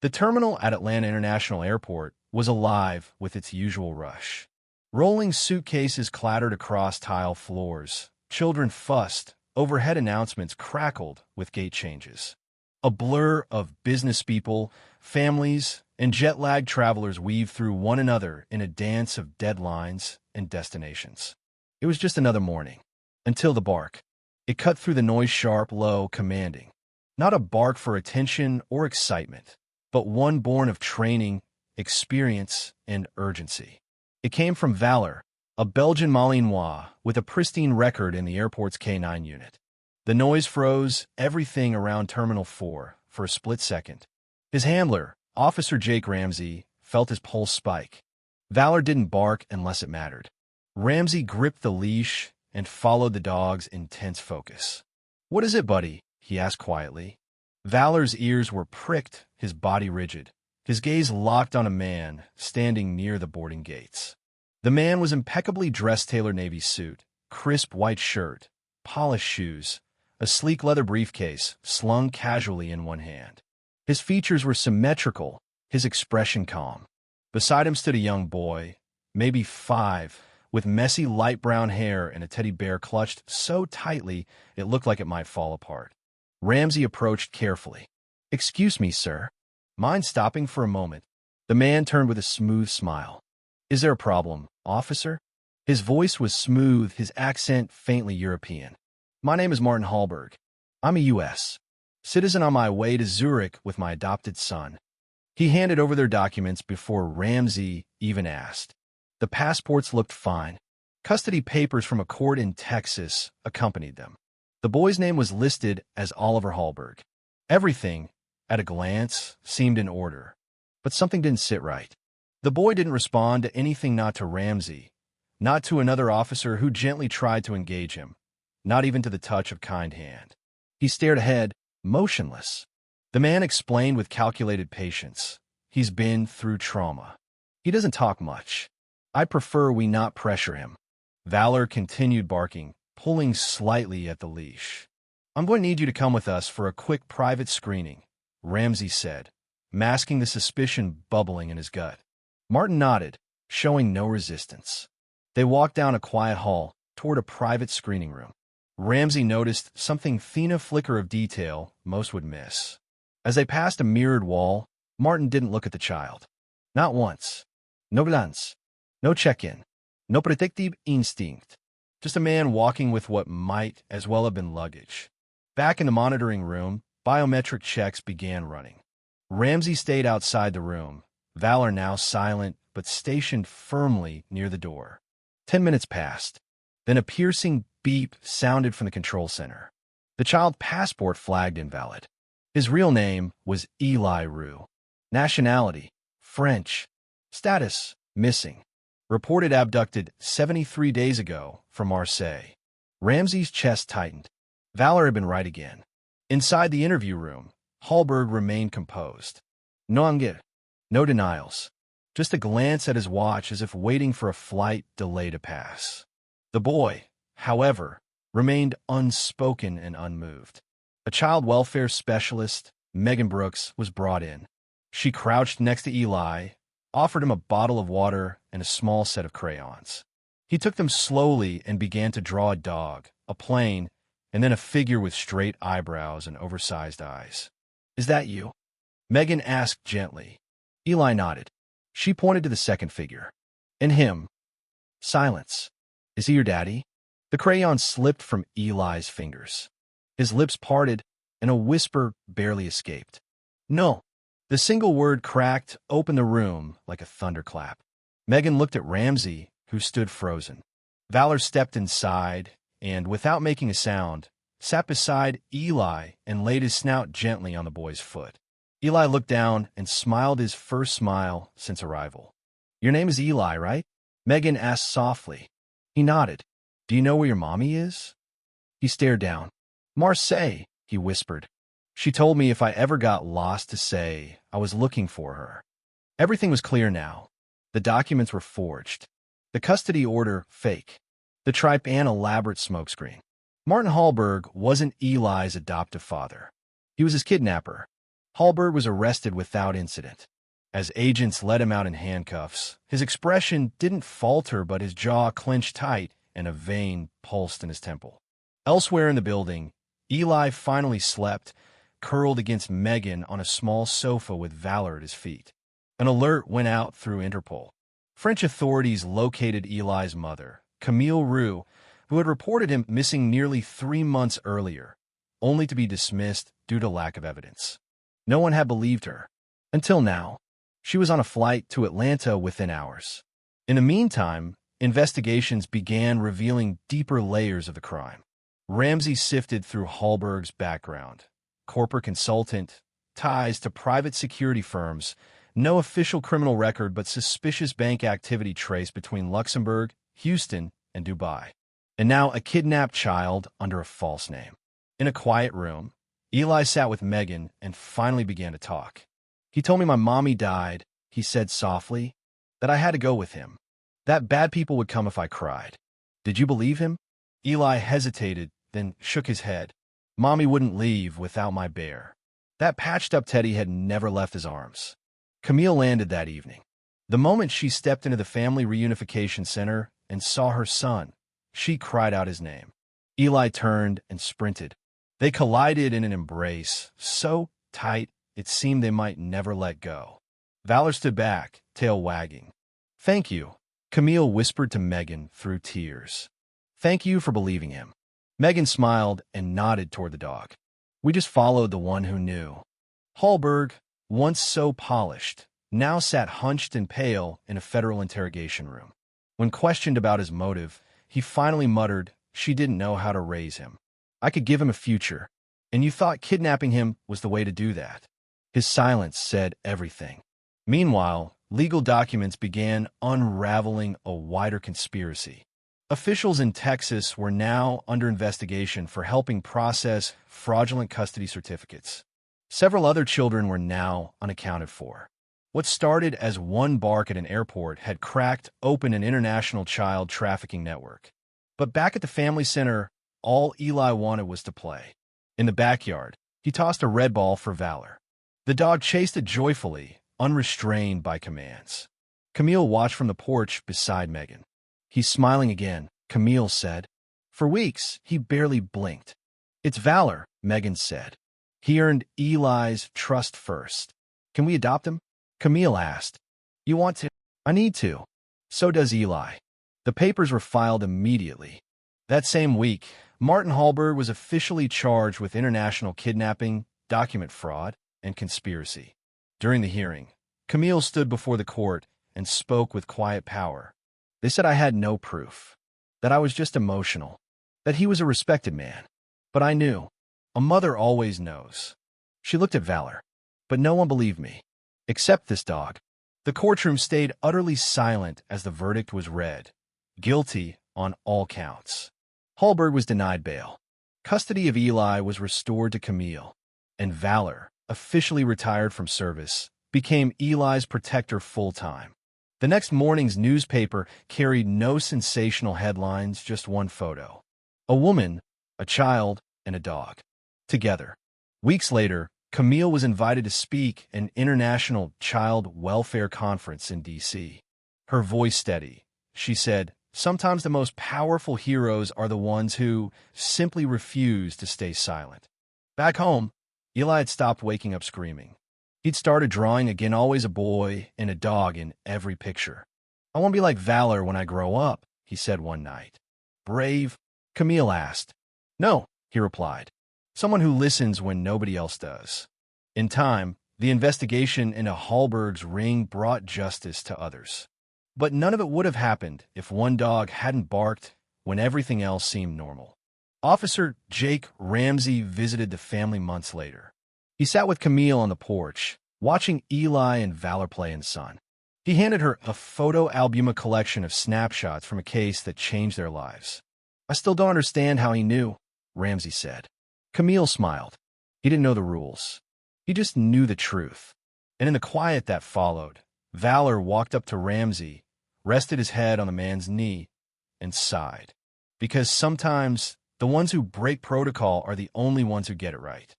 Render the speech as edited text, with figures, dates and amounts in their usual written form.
The terminal at Atlanta International Airport was alive with its usual rush. Rolling suitcases clattered across tile floors. Children fussed. Overhead announcements crackled with gate changes. A blur of business people, families, and jet-lagged travelers weaved through one another in a dance of deadlines and destinations. It was just another morning. Until the bark. It cut through the noise sharp, low, commanding. Not a bark for attention or excitement, but one born of training, experience, and urgency. It came from Valor, a Belgian Malinois with a pristine record in the airport's K9 unit. The noise froze everything around Terminal 4 for a split second. His handler, Officer Jake Ramsey, felt his pulse spike. Valor didn't bark unless it mattered. Ramsey gripped the leash and followed the dog's intense focus. "What is it, buddy?" he asked quietly. Valor's ears were pricked, his body rigid. His gaze locked on a man standing near the boarding gates. The man was impeccably dressed tailored navy suit, crisp white shirt, polished shoes, a sleek leather briefcase slung casually in one hand. His features were symmetrical, his expression calm. Beside him stood a young boy, maybe 5, with messy light brown hair and a teddy bear clutched so tightly it looked like it might fall apart. Ramsey approached carefully. "Excuse me, sir. Mind stopping for a moment?" The man turned with a smooth smile. "Is there a problem, officer?" His voice was smooth, his accent faintly European. "My name is Martin Hallberg. I'm a U.S. citizen on my way to Zurich with my adopted son." He handed over their documents before Ramsey even asked. The passports looked fine. Custody papers from a court in Texas accompanied them. The boy's name was listed as Oliver Hallberg. Everything, at a glance, seemed in order. But something didn't sit right. The boy didn't respond to anything, not to Ramsey, not to another officer who gently tried to engage him, not even to the touch of kind hand. He stared ahead, motionless. The man explained with calculated patience. "He's been through trauma. He doesn't talk much. I prefer we not pressure him." Valor continued barking, pulling slightly at the leash. "I'm going to need you to come with us for a quick private screening," Ramsey said, masking the suspicion bubbling in his gut. Martin nodded, showing no resistance. They walked down a quiet hall toward a private screening room. Ramsey noticed something thin flicker of detail most would miss. As they passed a mirrored wall, Martin didn't look at the child. Not once. No glance. No check-in. No protective instinct. Just a man walking with what might as well have been luggage. Back in the monitoring room, biometric checks began running. Ramsey stayed outside the room, Valor now silent but stationed firmly near the door. 10 minutes passed. Then a piercing beep sounded from the control center. The child's passport flagged invalid. His real name was Eli Roux. Nationality, French. Status, missing. Reported abducted 73 days ago from Marseille. Ramsey's chest tightened. Valor had been right again. Inside the interview room, Hallberg remained composed. No anger, no denials. Just a glance at his watch as if waiting for a flight delay to pass. The boy, however, remained unspoken and unmoved. A child welfare specialist, Megan Brooks, was brought in. She crouched next to Eli, offered him a bottle of water and a small set of crayons. He took them slowly and began to draw a dog, a plane, and then a figure with straight eyebrows and oversized eyes. "Is that you?" Megan asked gently. Eli nodded. She pointed to the second figure. "And him?" Silence. "Is he your daddy?" The crayon slipped from Eli's fingers. His lips parted, and a whisper barely escaped. "No." The single word cracked open the room like a thunderclap. Megan looked at Ramsey, who stood frozen. Valor stepped inside and, without making a sound, sat beside Eli and laid his snout gently on the boy's foot. Eli looked down and smiled his first smile since arrival. "Your name is Eli, right?" Megan asked softly. He nodded. "Do you know where your mommy is?" He stared down. "Marseille," he whispered. "She told me if I ever got lost to say I was looking for her." Everything was clear now. The documents were forged. The custody order fake. The tripe an elaborate smokescreen. Martin Hallberg wasn't Eli's adoptive father. He was his kidnapper. Hallberg was arrested without incident. As agents led him out in handcuffs, his expression didn't falter, but his jaw clenched tight and a vein pulsed in his temple. Elsewhere in the building, Eli finally slept, curled against Megan on a small sofa with Valor at his feet. An alert went out through Interpol. French authorities located Eli's mother, Camille Roux, who had reported him missing nearly 3 months earlier, only to be dismissed due to lack of evidence. No one had believed her. Until now. She was on a flight to Atlanta within hours. In the meantime, investigations began revealing deeper layers of the crime. Ramsey sifted through Hallberg's background. Corporate consultant, ties to private security firms, no official criminal record but suspicious bank activity traced between Luxembourg, Houston, and Dubai. And now a kidnapped child under a false name. In a quiet room, Eli sat with Megan and finally began to talk. He told me my mommy died, he said softly, that I had to go with him, that bad people would come if I cried. Did you believe him? Eli hesitated, then shook his head. Mommy wouldn't leave without my bear. That patched-up teddy had never left his arms. Camille landed that evening. The moment she stepped into the family reunification center and saw her son, she cried out his name. Eli turned and sprinted. They collided in an embrace, so tight it seemed they might never let go. Valor stood back, tail wagging. Thank you, Camille whispered to Megan through tears. Thank you for believing him. Megan smiled and nodded toward the dog. We just followed the one who knew. Hallberg, once so polished, now sat hunched and pale in a federal interrogation room. When questioned about his motive, he finally muttered, she didn't know how to raise him. I could give him a future, and you thought kidnapping him was the way to do that. His silence said everything. Meanwhile, legal documents began unraveling a wider conspiracy. Officials in Texas were now under investigation for helping process fraudulent custody certificates. Several other children were now unaccounted for. What started as one bark at an airport had cracked open an international child trafficking network. But back at the family center, all Eli wanted was to play. In the backyard, he tossed a red ball for Valor. The dog chased it joyfully, unrestrained by commands. Camille watched from the porch beside Megan. He's smiling again, Camille said. For weeks, he barely blinked. It's Valor, Megan said. He earned Eli's trust first. Can we adopt him? Camille asked. You want to? I need to. So does Eli. The papers were filed immediately. That same week, Martin Hallberg was officially charged with international kidnapping, document fraud, and conspiracy. During the hearing, Camille stood before the court and spoke with quiet power. They said I had no proof, that I was just emotional, that he was a respected man. But I knew. A mother always knows. She looked at Valor, but no one believed me, except this dog. The courtroom stayed utterly silent as the verdict was read. Guilty on all counts. Hallberg was denied bail. Custody of Eli was restored to Camille, and Valor, officially retired from service, became Eli's protector full-time. The next morning's newspaper carried no sensational headlines, just one photo. A woman, a child, and a dog. Together. Weeks later, Camille was invited to speak at an international child welfare conference in D.C. Her voice steady. She said, sometimes the most powerful heroes are the ones who simply refuse to stay silent. Back home, Eli had stopped waking up screaming. He'd started drawing again, always a boy and a dog in every picture. I want to be like Valor when I grow up, he said one night. Brave? Camille asked. No, he replied. Someone who listens when nobody else does. In time, the investigation into Hallberg's ring brought justice to others. But none of it would have happened if one dog hadn't barked when everything else seemed normal. Officer Jake Ramsey visited the family months later. He sat with Camille on the porch, watching Eli and Valor play in the sun. He handed her a photo album, a collection of snapshots from a case that changed their lives. I still don't understand how he knew, Ramsey said. Camille smiled. He didn't know the rules. He just knew the truth. And in the quiet that followed, Valor walked up to Ramsey, rested his head on the man's knee, and sighed. Because sometimes the ones who break protocol are the only ones who get it right.